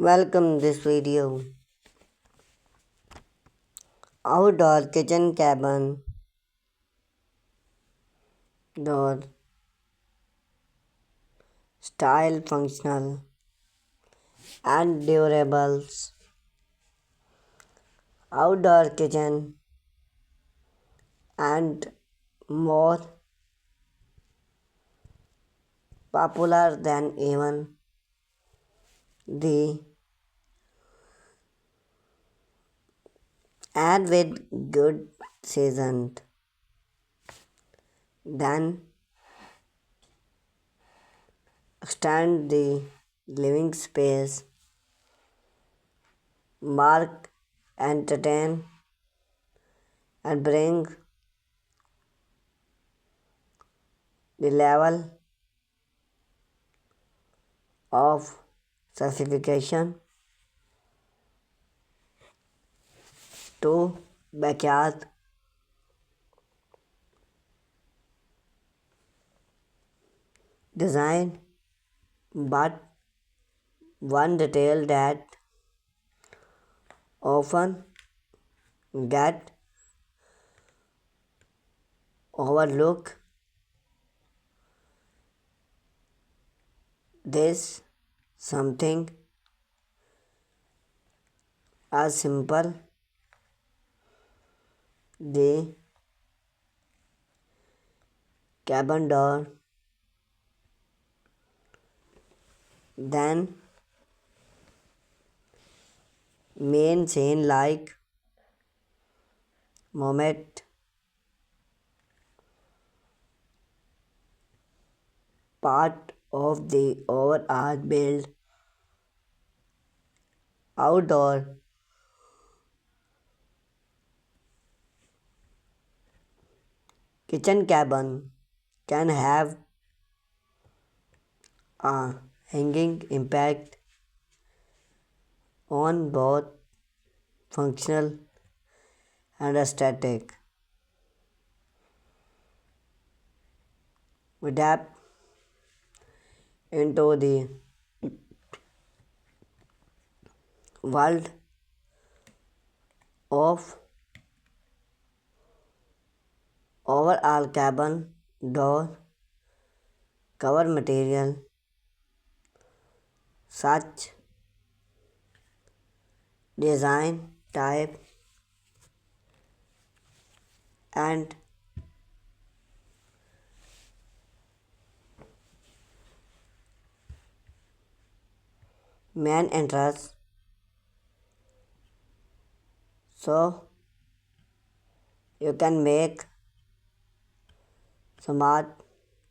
Welcome this video. Outdoor kitchen cabin door style functional and durables. Outdoor kitchen and more popular than even the and with good seasoned. Then extend the living space, mark, entertain, and bring the level of sophistication to backyard design. But one detail that often get overlooked this something as simple the cabin door then main scene like moment part of the overall build outdoor kitchen cabin can have a hanging impact on both functional and aesthetic. We tap into the world of overall cabin door cover material such design type and main entrance so you can make smart,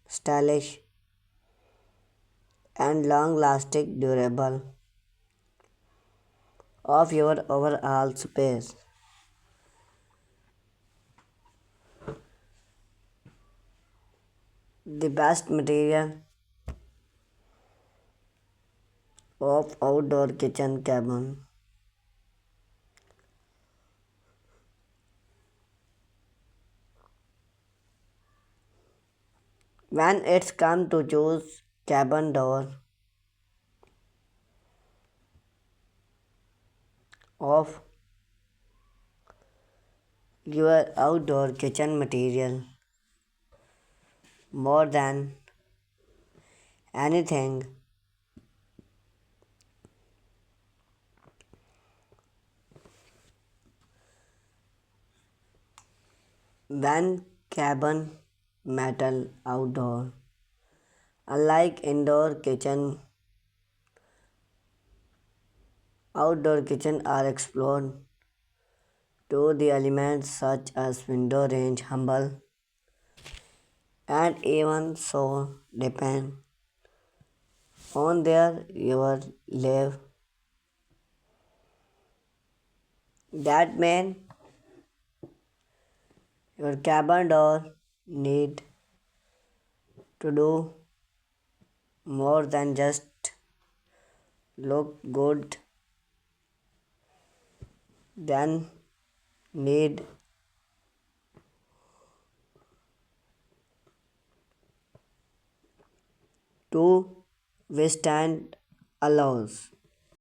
stylish and long lasting durable of your overall space. The best material of outdoor kitchen cabin. When it's come to choose cabin door of your outdoor kitchen material, more than anything, when cabin metal outdoor, unlike outdoor kitchen are explored to the elements such as window range, humble, and even so depend on there you live. That means your cabin door need to do more than just look good, then need to withstand allows.